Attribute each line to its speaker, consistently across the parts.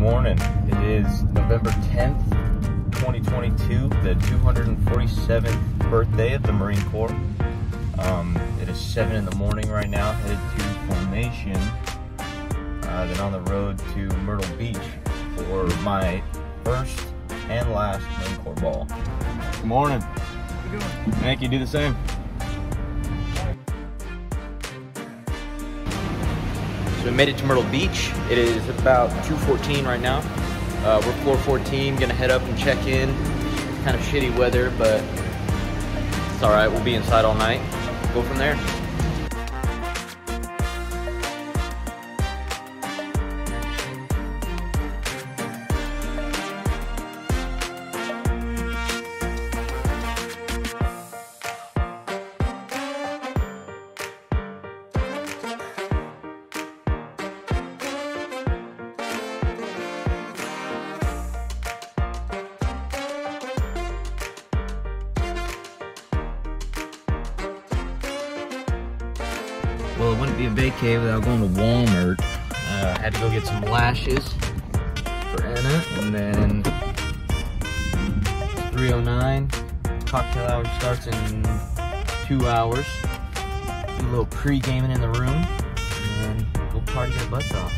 Speaker 1: morning. It is November 10th, 2022, the 247th birthday of the Marine Corps. It is 7 in the morning right now, headed to formation, then on the road to Myrtle Beach for my first and last Marine Corps ball. Good morning.
Speaker 2: How you doing?
Speaker 1: Thank you, do the same. So we made it to Myrtle Beach. It is about 2:14 right now. We're 4:14, gonna head up and check in. Kind of shitty weather, but it's all right. We'll be inside all night. Go from there. Well, it wouldn't be a vacay without going to Walmart. Had to go get some lashes for Anna, and then 3:09. Cocktail hour starts in 2 hours. Do a little pre-gaming in the room, and then we'll party our butts off.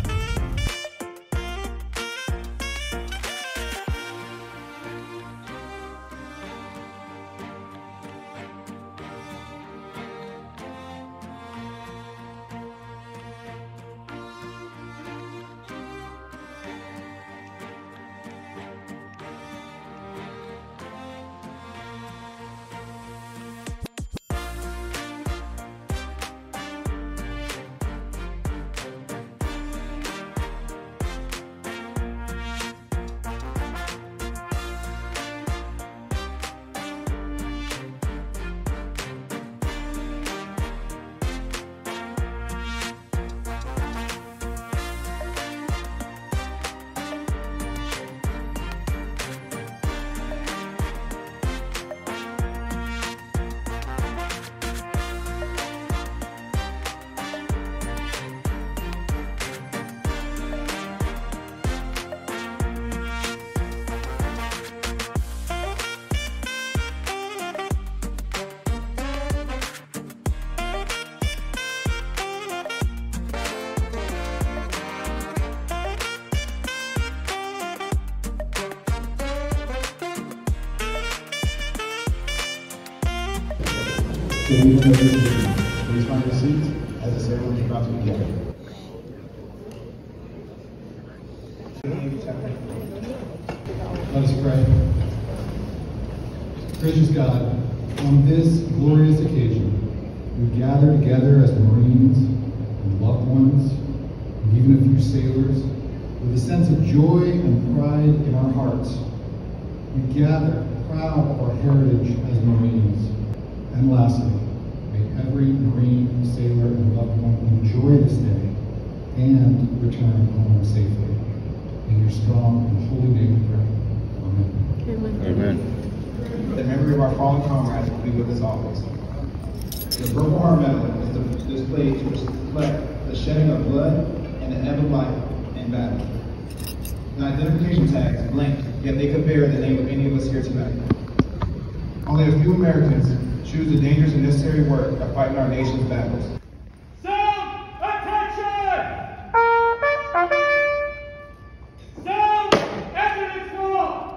Speaker 3: Please find your seats as the ceremony is about to begin. Let us pray. Gracious God, on this glorious occasion, we gather together as Marines and loved ones, and even a few sailors, with a sense of joy and pride in our hearts. We gather proud of our heritage as Marines. And lastly, may every Marine, sailor, and loved one enjoy this day and return home safely. In your strong and holy name we pray. Amen.
Speaker 1: Amen.
Speaker 3: The memory of our fallen comrades will be with us always. The Purple Heart Medal is displayed to reflect the shedding of blood and the ebb of life in battle. The identification tags blank, yet they could bear the name of any of us here tonight. Only a few Americans choose the dangerous and necessary work of fighting our nation's battles.
Speaker 2: Sound attention! Sound evidence call!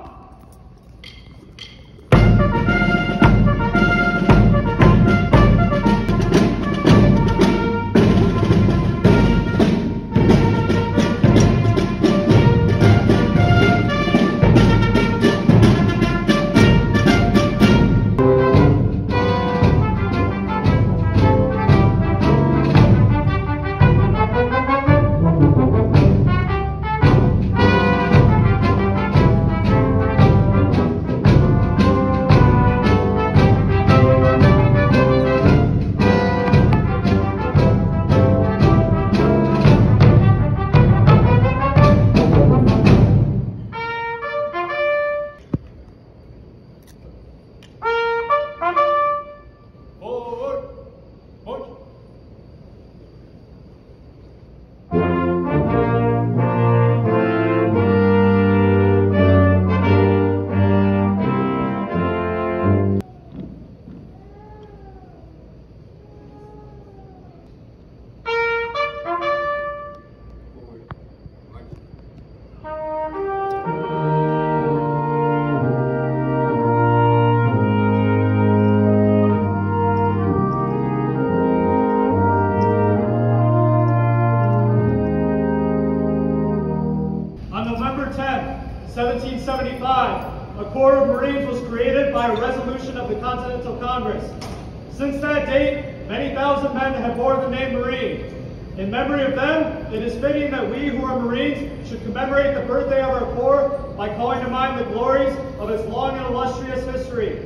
Speaker 2: 1775, a Corps of Marines was created by a resolution of the Continental Congress. Since that date, many thousand men have borne the name Marine. In memory of them, it is fitting that we who are Marines should commemorate the birthday of our Corps by calling to mind the glories of its long and illustrious history.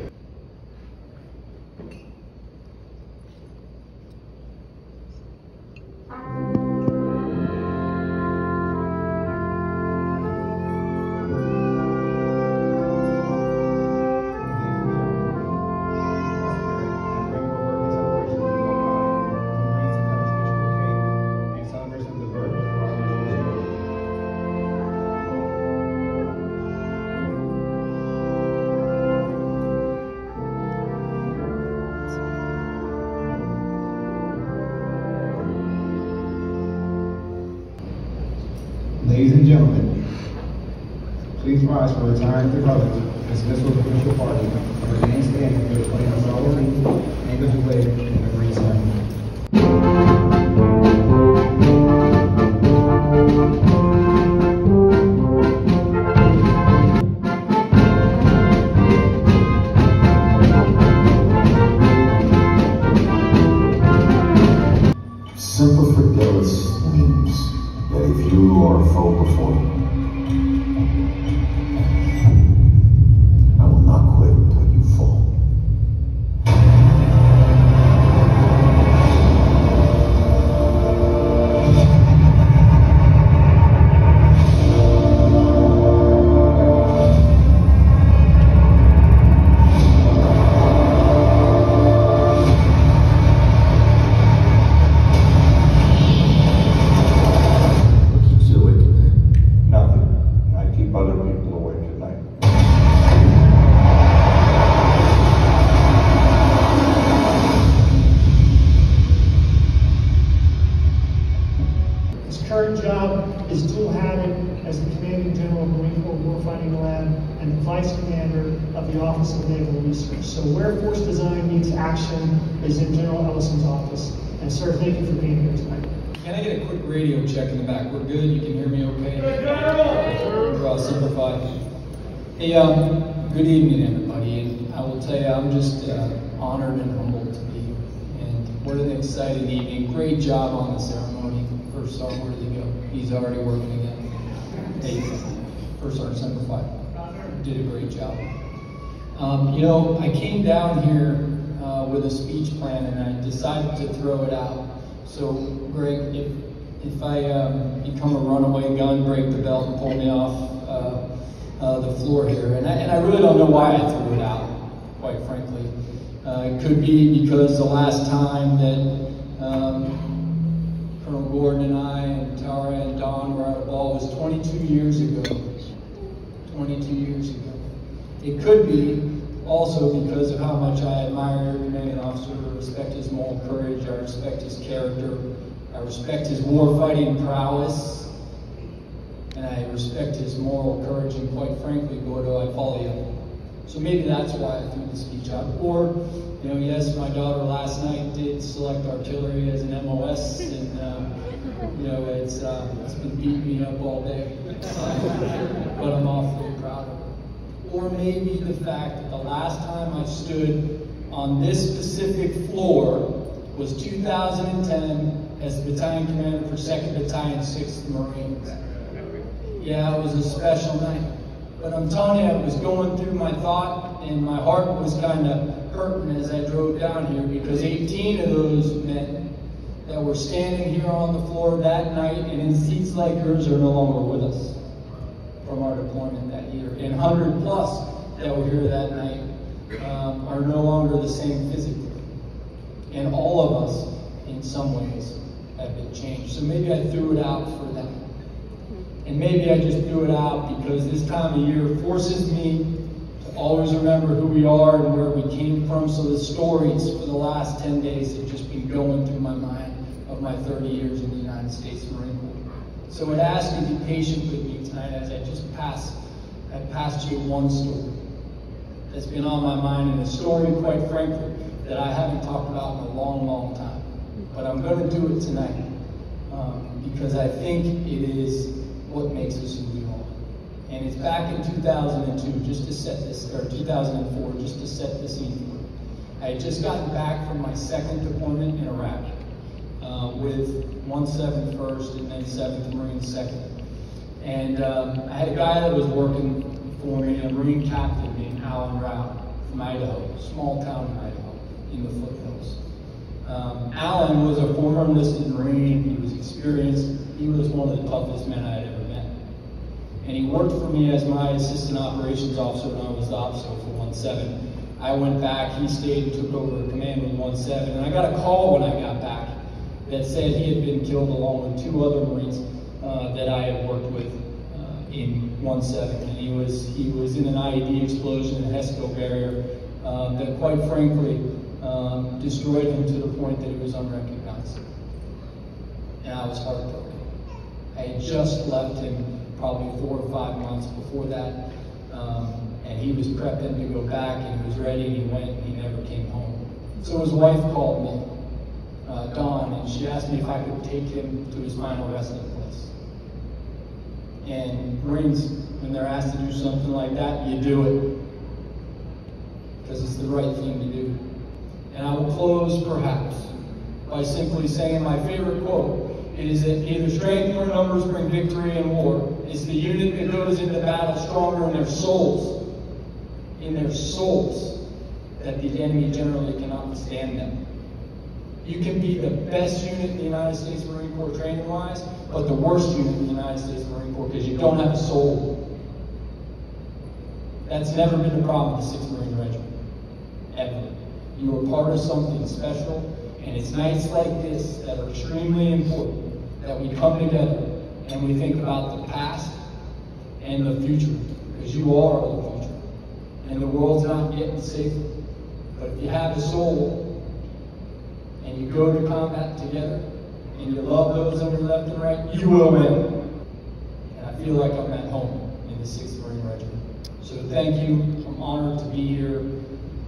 Speaker 3: Ladies and gentlemen, please rise for retiring to Rutherford, dismissal of official party, and remain standing for the playing of solemnity and of the way in the Marine ceremony.
Speaker 4: Semper Fidelis means that if you are a foe before me, I will not quit until you fall.
Speaker 5: His current job is dual-hatted as the Commanding General of Marine Corps Warfighting Lab and the Vice Commander of the Office of Naval Research. So where force design meets action is in General Ellison's office. And sir, thank you for being here tonight.
Speaker 6: Can I get a quick radio check in the back? We're good? You can hear me okay?
Speaker 2: General!
Speaker 6: Semper Fidelis. Hey, good evening, everybody. And I will tell you, I'm just honored and humbled to be here. And what an exciting evening. Great job on the ceremony. First Sergeant, where did he go? He's already working again. Hey, First Sergeant Semper Fidelis. Did a great job. You know, I came down here with a speech plan and I decided to throw it out. So, Greg, if I become a runaway gun, break the belt and pull me off the floor here, and I really don't know why I threw it out, quite frankly. It could be because the last time that Colonel Gordon and I and Tara and Don were at a ball was 22 years ago. 22 years ago. It could be also because of how much I admire every commanding officer. I respect his moral courage, I respect his character, I respect his war-fighting prowess, and I respect his moral courage, and quite frankly, Gordo, I follow you. So maybe that's why I threw the speech out. Or, you know, yes, my daughter last night did select artillery as an MOS, and you know, it's been beating me up all day, but I'm awfully proud of her. Or maybe the fact that the last time I stood on this specific floor was 2010 as battalion commander for 2nd Battalion, 6th Marines. Yeah, it was a special night. But I'm telling you, I was going through my thought, and my heart was kind of hurting as I drove down here, because 18 of those men that were standing here on the floor that night and in seats like yours are no longer with us from our deployment that year. And 100 plus that were here that night are no longer the same physically. And all of us, in some ways, have been changed. So maybe I threw it out for them. And maybe I just threw it out because this time of year forces me to always remember who we are and where we came from. So the stories for the last 10 days have just been going through my mind of my 30 years in the United States Marine Corps. So I'd ask you to be patient with me tonight as I just passed you one story that's been on my mind, and a story, quite frankly, that I haven't talked about in a long, long time. But I'm going to do it tonight because I think it is what makes us who we are. And it's back in 2002, just to set this, or 2004, just to set the scene for it. I had just gotten back from my second deployment in Iraq with 1/7 First and then 7th Marines 2nd. And I had a guy that was working for me, a Marine captain named Alan Rao from Idaho, small town in Idaho, in the foothills. Alan was a former enlisted Marine. He was experienced. He was one of the toughest men I had ever met. And he worked for me as my assistant operations officer when I was the officer for 1/7. I went back, he stayed and took over command with 1/7. And I got a call when I got back that said he had been killed along with 2 other Marines that I had worked with in 1/7. And he was in an IED explosion in the HESCO barrier that quite frankly destroyed him to the point that he was unrecognized. And I was heartbroken. I had just left him probably 4 or 5 months before that, and he was prepping to go back, and he was ready, and he went, and he never came home. So his wife called me, Dawn, and she asked me if I could take him to his final resting place. And Marines, when they're asked to do something like that, you do it, because it's the right thing to do. And I will close, perhaps, by simply saying my favorite quote. It is that neither strength nor numbers bring victory in war. It's the unit that goes into battle stronger in their souls, that the enemy generally cannot withstand them. You can be the best unit in the United States Marine Corps training-wise, but the worst unit in the United States Marine Corps because you don't have a soul. That's never been a problem with the 6th Marine Regiment, ever. You are part of something special, and it's nights like this that are extremely important that we come together and we think about the past and the future, because you are the future. And the world's not getting safer. But if you have a soul and you go to combat together and you love those on your left and right, you will win. And I feel like I'm at home in the 6th Marine Regiment. So thank you. I'm honored to be here.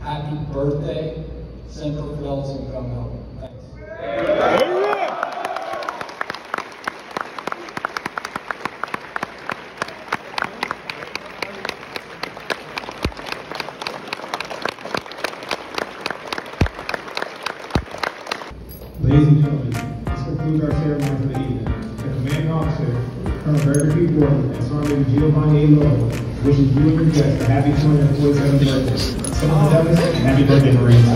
Speaker 6: Happy birthday, Semper Fidelis, and come home. Thanks.
Speaker 7: Ladies and gentlemen, this concludes our ceremony for the evening. The commanding officer, Colonel Gregory P. Gordon, and Sergeant Giovanni A. Lowe wishes you and your guests a happy 247th birthday. Semper Fidelis, and happy birthday, Marines.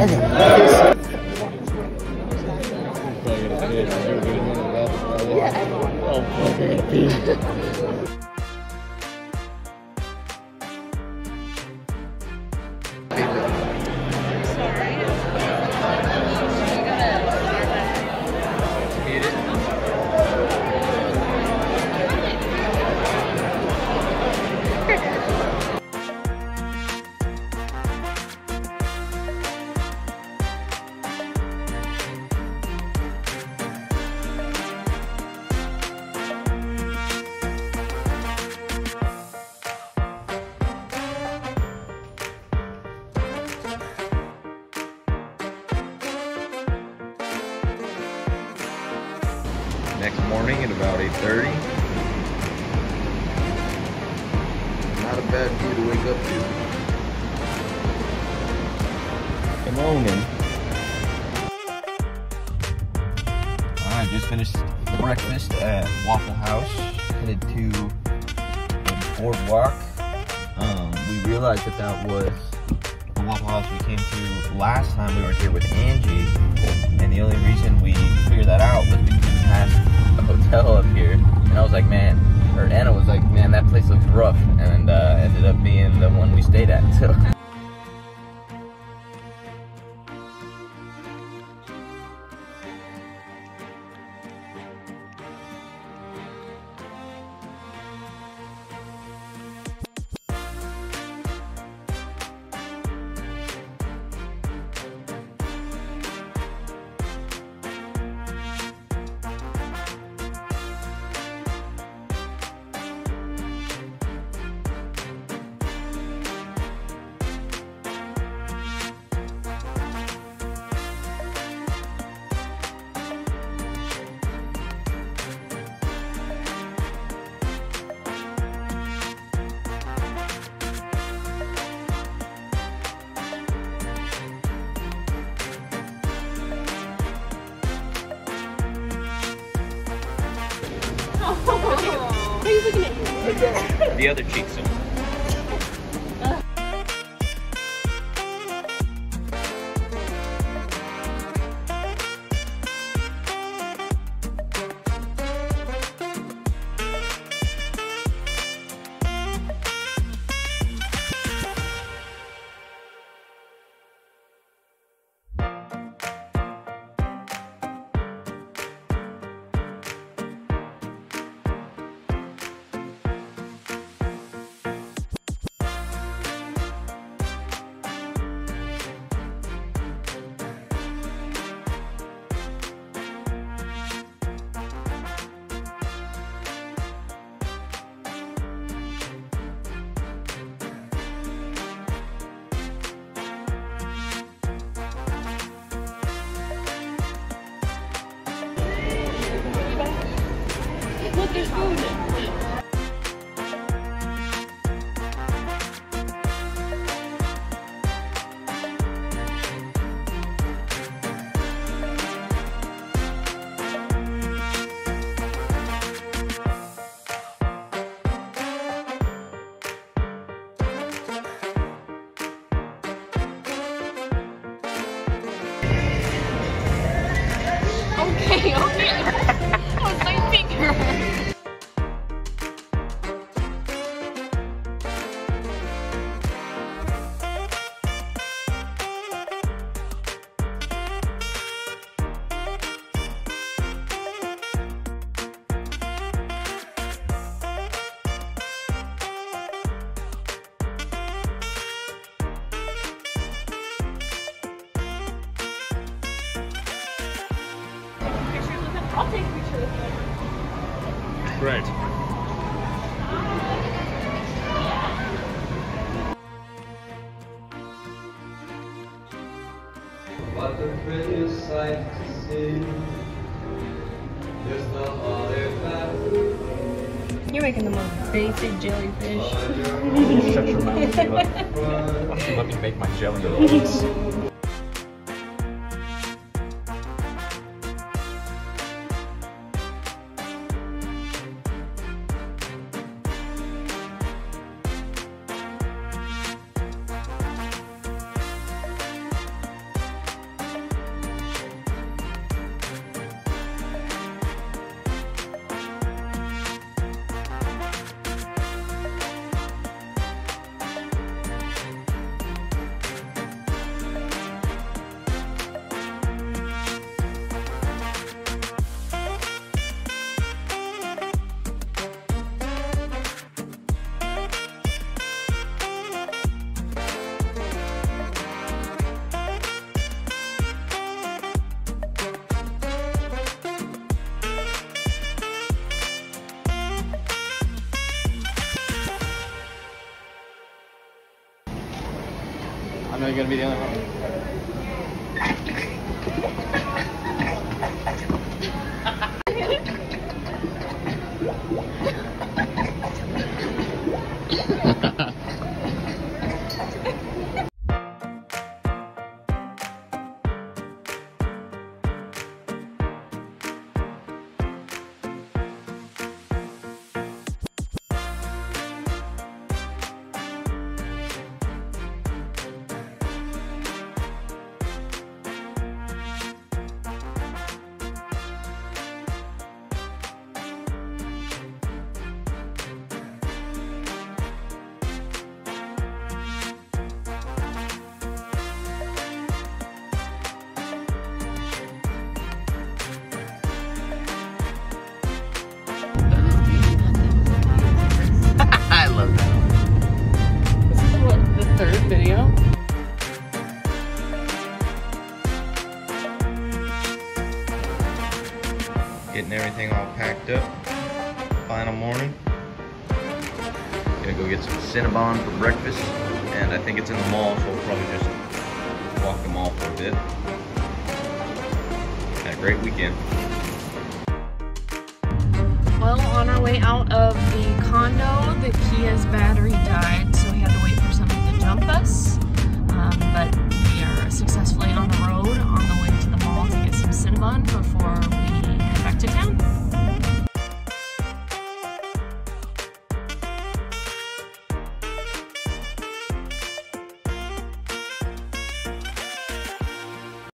Speaker 1: Next morning at about 8:30. Not a bad view to wake up to. Good morning. I just finished breakfast at Waffle House. Headed to the boardwalk. We realized that was the Waffle House we came to last time we were here with Angie. And the only reason we figured that out was because we passed a hotel up here. And I was like, man, or Anna was like, man, that place looks rough. And ended up being the one we stayed at. So. The other cheek soon.
Speaker 8: Look, there's food. Okay, okay. That was my finger. I'll take a picture with you.
Speaker 1: Great.
Speaker 9: What a pretty sight to see. Just a artifact.
Speaker 8: You're making the most basic jellyfish.
Speaker 1: Shut your mouth, Sheila. Why don't you let me make my jelly rolls? I'm not gonna be the only one.
Speaker 8: Video.
Speaker 1: Getting everything all packed up. Final morning. Gonna go get some Cinnabon for breakfast, and I think it's in the mall, so we'll probably just walk the mall for a bit. Had a great weekend.
Speaker 8: Well, on our way out of the condo, the Kia's battery died, so we had to wait for somebody to jump us. But we are successfully on the road on the way to the mall to get some Cinnabon before we head back to town.